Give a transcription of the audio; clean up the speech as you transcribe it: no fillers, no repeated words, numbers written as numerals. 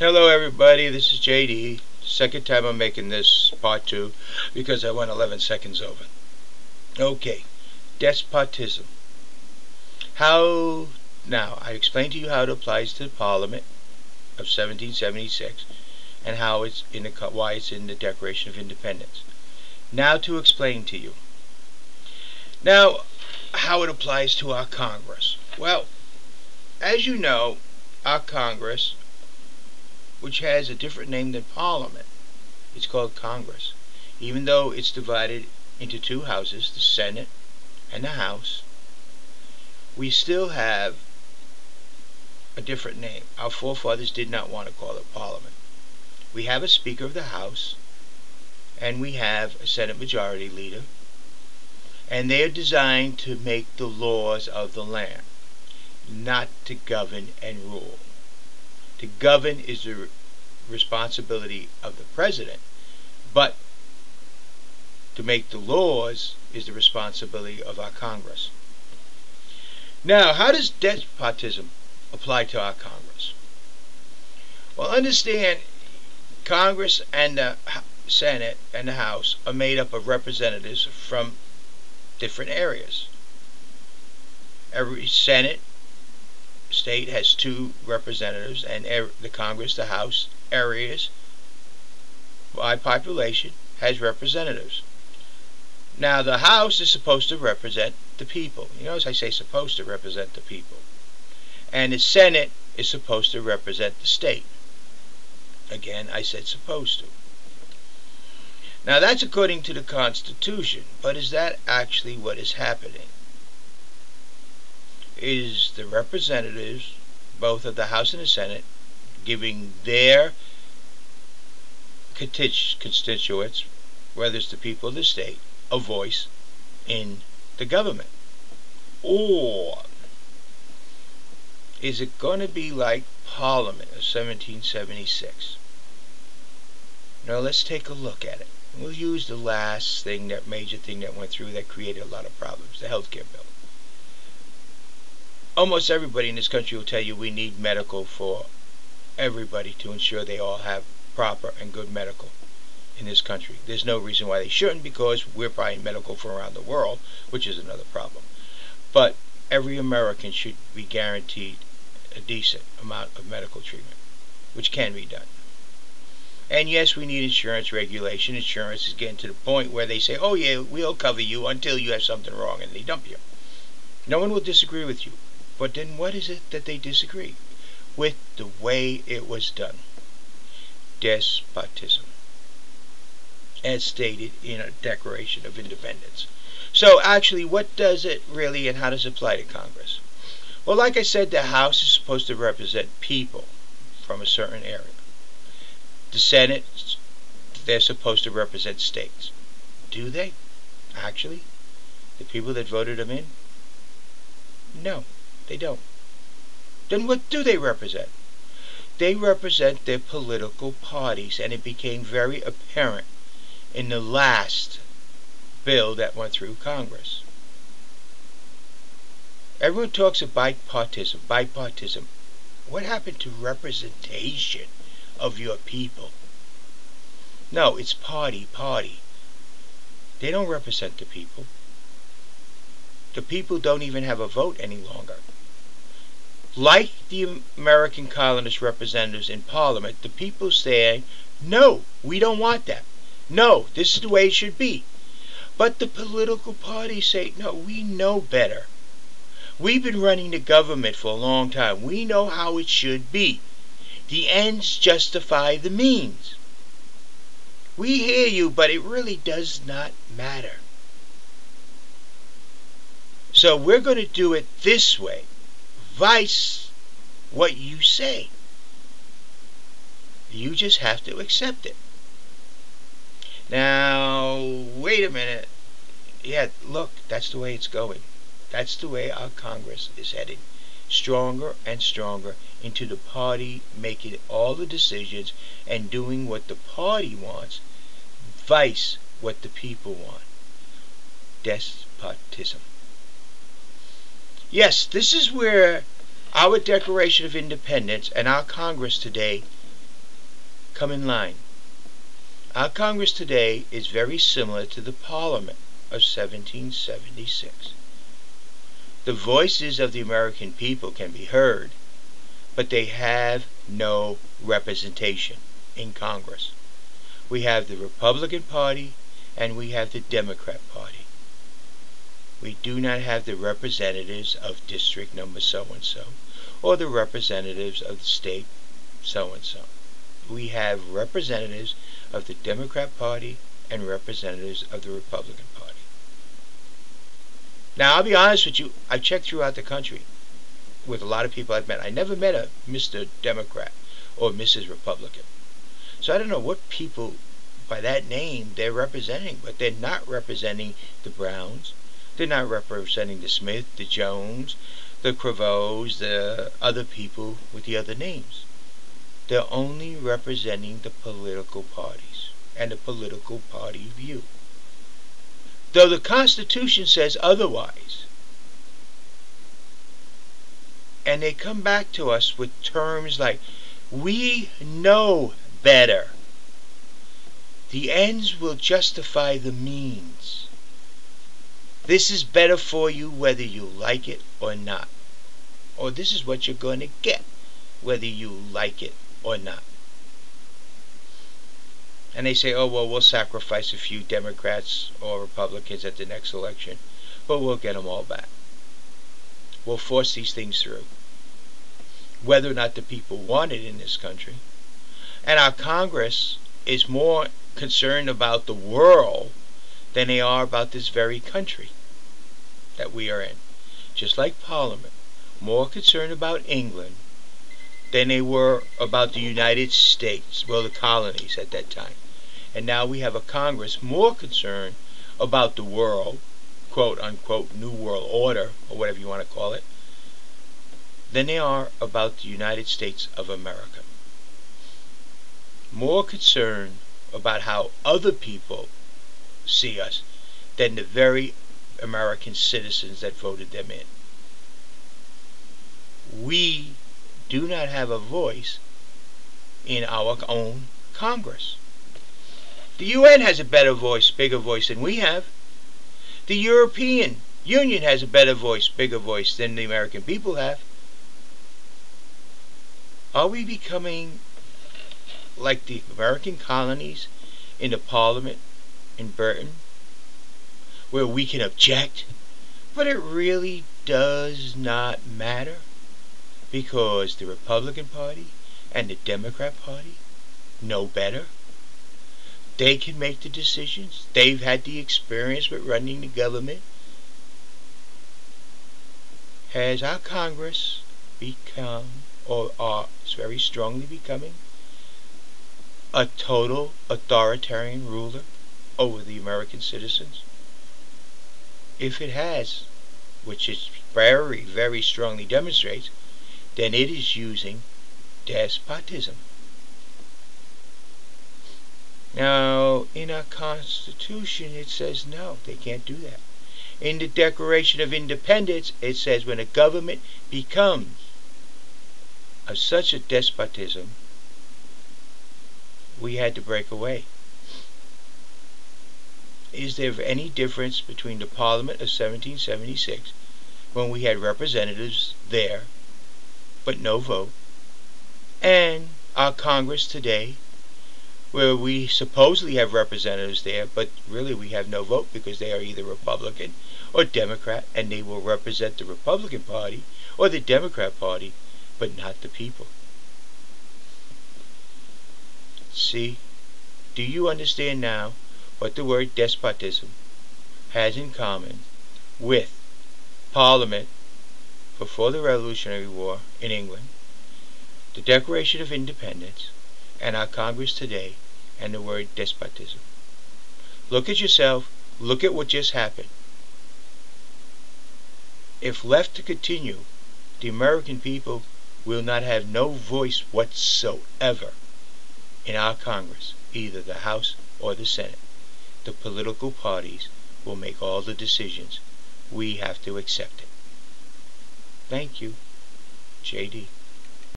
Hello everybody, this is JD. Second time I'm making this part 2 because I went 11 seconds over. Okay, despotism. Now, I explained to you how it applies to the Parliament of 1776 and how it's why it's in the Declaration of Independence. Now to explain to you. Now, how it applies to our Congress. Well, as you know, our Congress, which has a different name than Parliament, it's called Congress. Even though it's divided into two houses, the Senate and the House, we still have a different name. Our forefathers did not want to call it Parliament. We have a Speaker of the House, and we have a Senate Majority Leader, and they are designed to make the laws of the land, not to govern and rule. To govern is the responsibility of the president, but to make the laws is the responsibility of our Congress. Now, how does despotism apply to our Congress? Well, understand, Congress and the Senate and the House are made up of representatives from different areas. Every Senate state has 2 representatives, and the Congress, the House, areas by population has representatives. Now, the House is supposed to represent the people. You notice I say supposed to represent the people. And the Senate is supposed to represent the state. Again, I said supposed to. Now, that's according to the Constitution, but is that actually what is happening? Is the representatives, both of the House and the Senate, giving their constituents, whether it's the people of the state, a voice in the government? Or is it going to be like Parliament of 1776? Now, let's take a look at it. We'll use the last thing, that major thing that went through that created a lot of problems, the health care bill. Almost everybody in this country will tell you we need medical for everybody to ensure they all have proper and good medical in this country. There's no reason why they shouldn't, because we're buying medical from around the world, which is another problem. But every American should be guaranteed a decent amount of medical treatment, which can be done. And yes, we need insurance regulation. Insurance is getting to the point where they say, oh yeah, we'll cover you until you have something wrong, and they dump you. No one will disagree with you. But then what is it that they disagree with? The way it was done. Despotism, as stated in a Declaration of Independence. So actually, what does it really, and how does it apply to Congress? Well, like I said, the House is supposed to represent people from a certain area. The Senate, they're supposed to represent states. Do they? Actually? The people that voted them in? No. They don't. Then what do they represent? They represent their political parties, and it became very apparent in the last bill that went through Congress. Everyone talks of bipartisan. Bipartisan. What happened to representation of your people? No, it's party. They don't represent the people. The people don't even have a vote any longer. Like the American colonist representatives in Parliament, the people say, no, we don't want that. No, this is the way it should be. But the political parties say, no, we know better. We've been running the government for a long time. We know how it should be. The ends justify the means. We hear you, but it really does not matter. So we're going to do it this way. Vice what you say. You just have to accept it. Now, wait a minute. Yeah, look, that's the way it's going. That's the way our Congress is heading. Stronger and stronger into the party making all the decisions and doing what the party wants, vice what the people want. Despotism. Yes, this is where our Declaration of Independence and our Congress today come in line. Our Congress today is very similar to the Parliament of 1776. The voices of the American people can be heard, but they have no representation in Congress. We have the Republican Party and we have the Democrat Party. We do not have the representatives of district number so-and-so or the representatives of the state so-and-so. We have representatives of the Democrat Party and representatives of the Republican Party. Now, I'll be honest with you, I've checked throughout the country with a lot of people I've met. I never met a Mr. Democrat or Mrs. Republican. So I don't know what people by that name they're representing, but they're not representing the Browns. They're not representing the Smith, the Jones, the Cravots, the other people with the other names. They're only representing the political parties and the political party view. Though the Constitution says otherwise. And they come back to us with terms like, we know better. The ends will justify the means. This is better for you whether you like it or not. Or this is what you're going to get whether you like it or not. And they say, oh, well, we'll sacrifice a few Democrats or Republicans at the next election, but we'll get them all back. We'll force these things through, whether or not the people want it in this country. And our Congress is more concerned about the world than they are about this very country that we are in. Just like Parliament, more concerned about England than they were about the United States, well, the colonies at that time. And now we have a Congress more concerned about the world, quote unquote, New World Order, or whatever you want to call it, than they are about the United States of America. More concerned about how other people see us than the very American citizens that voted them in. We do not have a voice in our own Congress. The UN has a better voice, bigger voice than we have. The European Union has a better voice, bigger voice than the American people have. Are we becoming like the American colonies in the Parliament in Britain, where we can object, but it really does not matter because the Republican Party and the Democrat Party know better? They can make the decisions. They've had the experience with running the government. Has our Congress become, or is very strongly becoming, a total authoritarian ruler over the American citizens? If it has, which it very, very strongly demonstrates, then it is using despotism. Now, in our Constitution, it says no, they can't do that. In the Declaration of Independence, it says when a government becomes of such a despotism, we had to break away. Is there any difference between the Parliament of 1776, when we had representatives there, but no vote, and our Congress today, where we supposedly have representatives there, but really we have no vote because they are either Republican or Democrat, and they will represent the Republican Party or the Democrat Party, but not the people? See, do you understand now what the word despotism has in common with Parliament before the Revolutionary War in England, the Declaration of Independence, and our Congress today, and the word despotism? Look at yourself. Look at what just happened. If left to continue, the American people will not have no voice whatsoever in our Congress, either the House or the Senate. The political parties will make all the decisions. We have to accept it. Thank you, J.D.